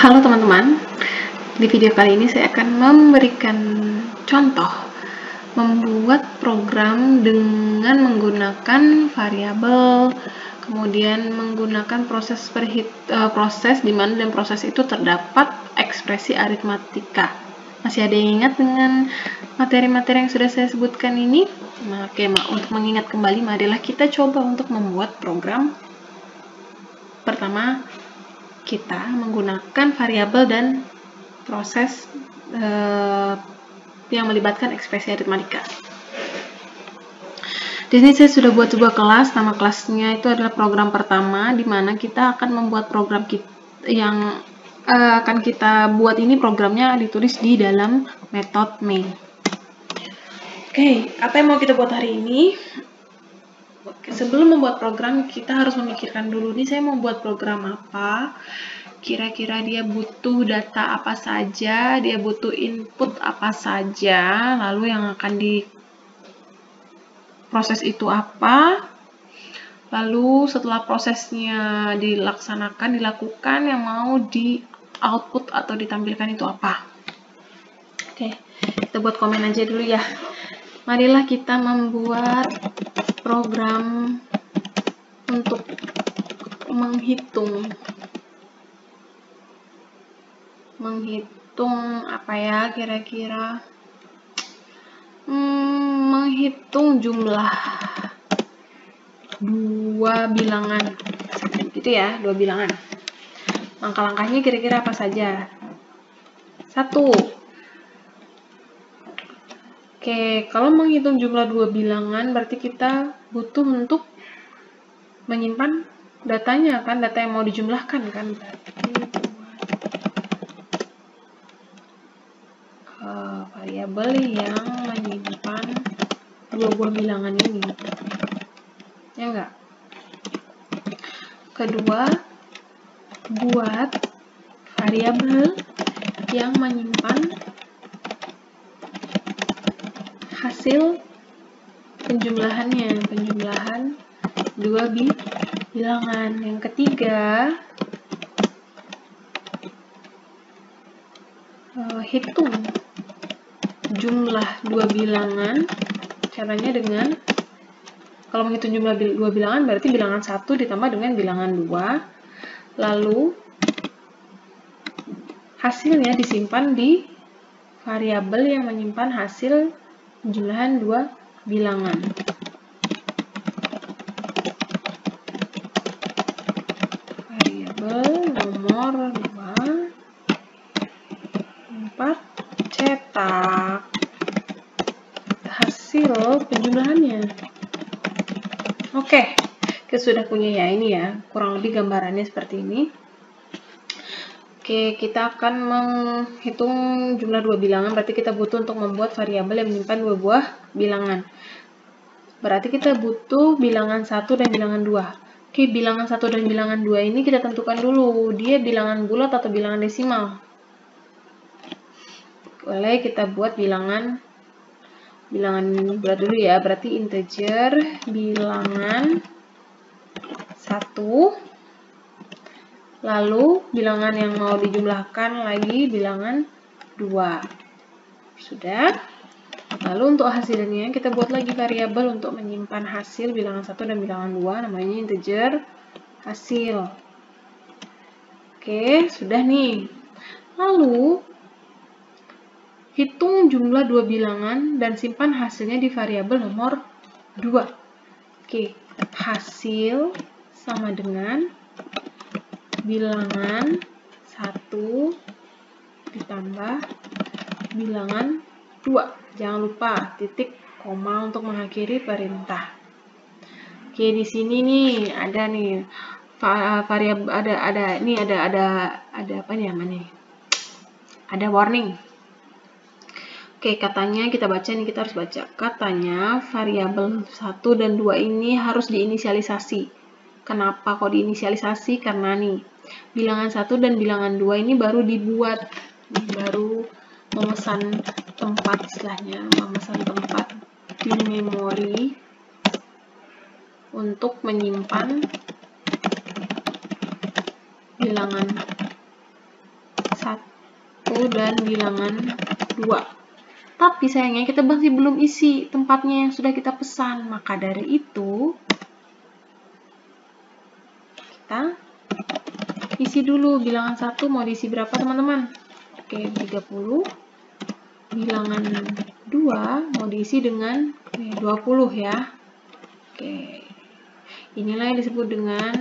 Halo teman-teman, di video kali ini saya akan memberikan contoh membuat program dengan menggunakan variabel, kemudian menggunakan proses di mana dalam proses itu terdapat ekspresi aritmatika. Masih ada yang ingat dengan materi-materi yang sudah saya sebutkan ini? Oke, untuk mengingat kembali, marilah kita coba untuk membuat program. Pertama, kita menggunakan variabel dan proses yang melibatkan ekspresi aritmatika. Di sini saya sudah buat sebuah kelas, nama kelasnya itu adalah program pertama, di mana kita akan membuat program yang akan kita buat ini programnya ditulis di dalam metode main. Oke, apa yang mau kita buat hari ini? Sebelum membuat program, kita harus memikirkan dulu nih, saya mau buat program apa, kira-kira dia butuh data apa saja, dia butuh input apa saja, lalu yang akan diproses itu apa, lalu setelah prosesnya dilaksanakan, dilakukan, yang mau di output atau ditampilkan itu apa. Oke, kita buat komen aja dulu ya. Marilah kita membuat program untuk menghitung apa ya kira-kira, menghitung jumlah dua bilangan gitu ya, dua bilangan. Langkah-langkahnya kira-kira apa saja? 1. Oke, kalau menghitung jumlah dua bilangan berarti kita butuh untuk menyimpan datanya kan, data yang mau dijumlahkan kan, berarti variabel yang menyimpan dua buah bilangan ini, ya enggak? Kedua, buat variabel yang menyimpan hasil penjumlahan dua bilangan. Yang ketiga, hitung jumlah dua bilangan. Caranya dengan, kalau menghitung jumlah dua bilangan berarti bilangan 1 ditambah dengan bilangan 2, lalu hasilnya disimpan di variabel yang menyimpan hasil penjumlahan dua bilangan. Variabel nomor 2, 4, cetak hasil penjumlahannya. Oke, kita sudah punya ya ini ya, kurang lebih gambarannya seperti ini. Oke, kita akan menghitung jumlah dua bilangan, berarti kita butuh untuk membuat variabel yang menyimpan dua buah bilangan. Berarti kita butuh bilangan 1 dan bilangan 2. Oke, bilangan 1 dan bilangan 2 ini kita tentukan dulu, dia bilangan bulat atau bilangan desimal. Boleh kita buat bilangan bulat dulu ya, berarti integer bilangan 1. Lalu bilangan yang mau dijumlahkan lagi bilangan 2. Sudah. Lalu untuk hasilnya kita buat lagi variabel untuk menyimpan hasil bilangan 1 dan bilangan 2, namanya integer hasil. Oke, sudah nih. Lalu hitung jumlah dua bilangan dan simpan hasilnya di variabel nomor 2. Oke, hasil sama dengan bilangan 1 ditambah bilangan 2. Jangan lupa titik koma untuk mengakhiri perintah. Oke, di sini nih ada nih variabel, ada apa namanya? Ada warning. Oke, katanya kita baca nih, kita harus baca. Katanya variabel 1 dan 2 ini harus diinisialisasi. Kenapa kok diinisialisasi? Karena nih, bilangan 1 dan bilangan 2 ini baru dibuat, baru memesan tempat, istilahnya memesan tempat di memori untuk menyimpan bilangan 1 dan bilangan 2. Tapi sayangnya kita masih belum isi tempatnya yang sudah kita pesan. Maka dari itu, kita isi dulu bilangan 1 mau diisi berapa teman-teman? Oke, 30. Bilangan 2 mau diisi dengan 20 ya. Oke. Inilah yang disebut dengan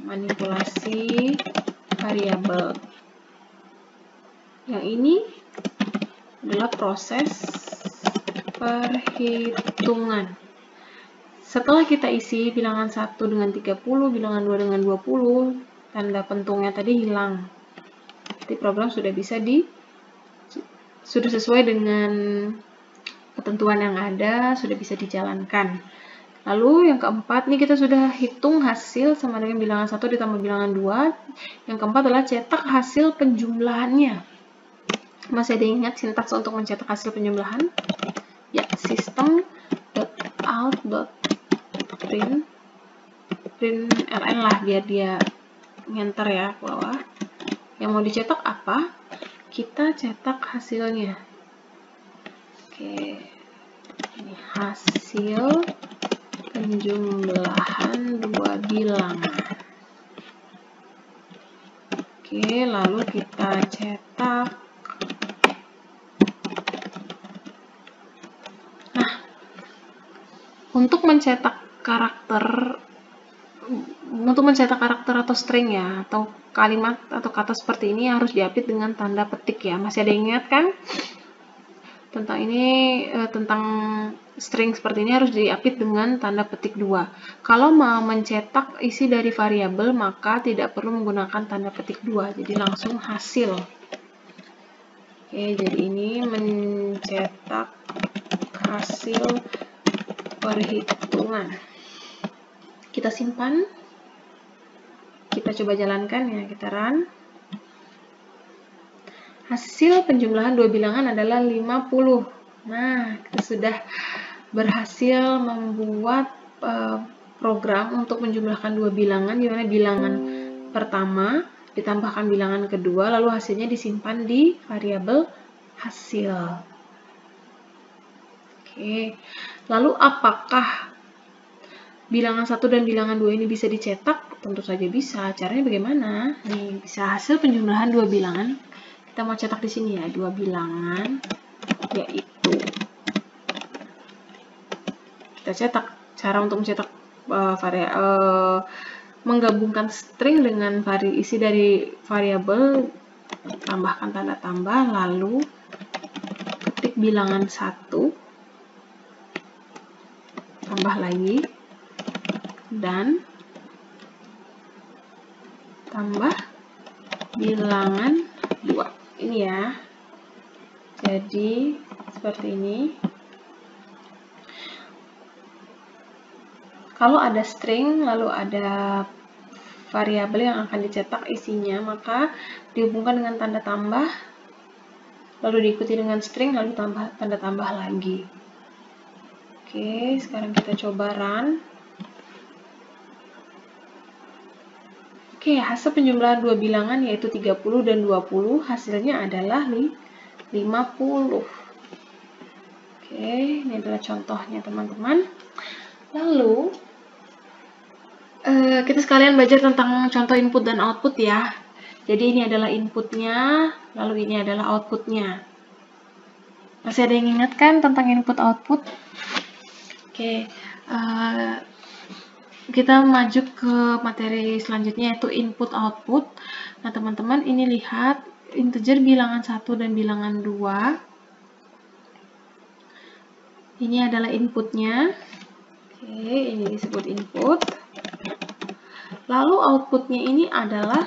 manipulasi variabel. Yang ini adalah proses perhitungan. Setelah kita isi bilangan 1 dengan 30, bilangan 2 dengan 20, tanda pentungnya tadi hilang. Jadi program sudah bisa sudah sesuai dengan ketentuan yang ada, sudah bisa dijalankan. Lalu yang keempat, ini kita sudah hitung hasil sama dengan bilangan 1 ditambah bilangan 2. Yang keempat adalah cetak hasil penjumlahannya. Masih ada ingat sintaks untuk mencetak hasil penjumlahan? Ya, system.out.print ln lah, biar dia ngenter ya ke bawah. Yang mau dicetak apa? Kita cetak hasilnya. Oke, ini hasil penjumlahan 2 bilangan. Oke, lalu kita cetak. Untuk mencetak karakter atau string ya, atau kalimat atau kata seperti ini harus diapit dengan tanda petik ya. Masih ada yang ingat kan? Tentang ini, tentang string seperti ini harus diapit dengan tanda petik 2. Kalau mau mencetak isi dari variabel, maka tidak perlu menggunakan tanda petik 2, jadi langsung hasil. Oke, jadi ini mencetak hasil perhitungan. Kita simpan, kita coba jalankan ya, kita run. Hasil penjumlahan 2 bilangan adalah 50. Nah, kita sudah berhasil membuat program untuk menjumlahkan 2 bilangan, di mana bilangan pertama ditambahkan bilangan kedua, lalu hasilnya disimpan di variabel hasil. Oke, lalu apakah bilangan 1 dan bilangan 2 ini bisa dicetak? Tentu saja bisa. Caranya bagaimana? Nih, bisa hasil penjumlahan 2 bilangan. Kita mau cetak di sini ya, 2 bilangan, yaitu kita cetak. Cara untuk mencetak menggabungkan string dengan isi dari variabel, tambahkan tanda tambah, lalu ketik bilangan 1, tambah lagi, dan tambah bilangan 2. Ini ya. Jadi seperti ini. Kalau ada string lalu ada variabel yang akan dicetak isinya, maka dihubungkan dengan tanda tambah, lalu diikuti dengan string, lalu tanda tambah lagi. Oke, sekarang kita coba run. Oke, hasil penjumlahan 2 bilangan yaitu 30 dan 20, hasilnya adalah 50. Oke, ini adalah contohnya teman-teman. Lalu, kita sekalian belajar tentang contoh input dan output ya. Jadi ini adalah inputnya, lalu ini adalah outputnya. Masih ada yang ingat kan tentang input output? Oke, kita maju ke materi selanjutnya yaitu input output. Nah teman-teman ini lihat integer bilangan 1 dan bilangan 2. Ini adalah inputnya. Oke, ini disebut input. Lalu outputnya ini adalah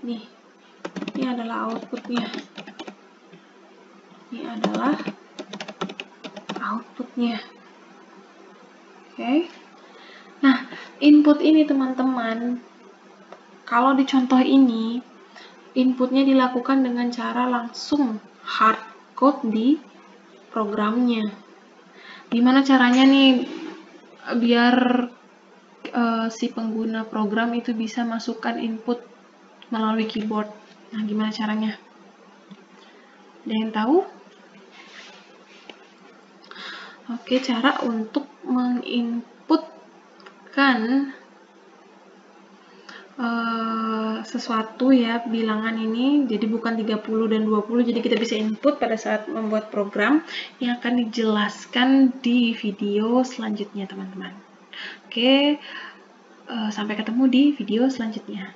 ini adalah outputnya. Ini adalah outputnya. Oke. Nah, input ini teman-teman, kalau di contoh ini, inputnya dilakukan dengan cara langsung hardcode di programnya. Gimana caranya nih biar si pengguna program itu bisa masukkan input melalui keyboard? Nah, gimana caranya? Ada yang tahu? Oke, cara untuk menginputkan sesuatu ya, bilangan ini jadi bukan 30 dan 20, jadi kita bisa input pada saat membuat program yang akan dijelaskan di video selanjutnya teman-teman. Oke, sampai ketemu di video selanjutnya.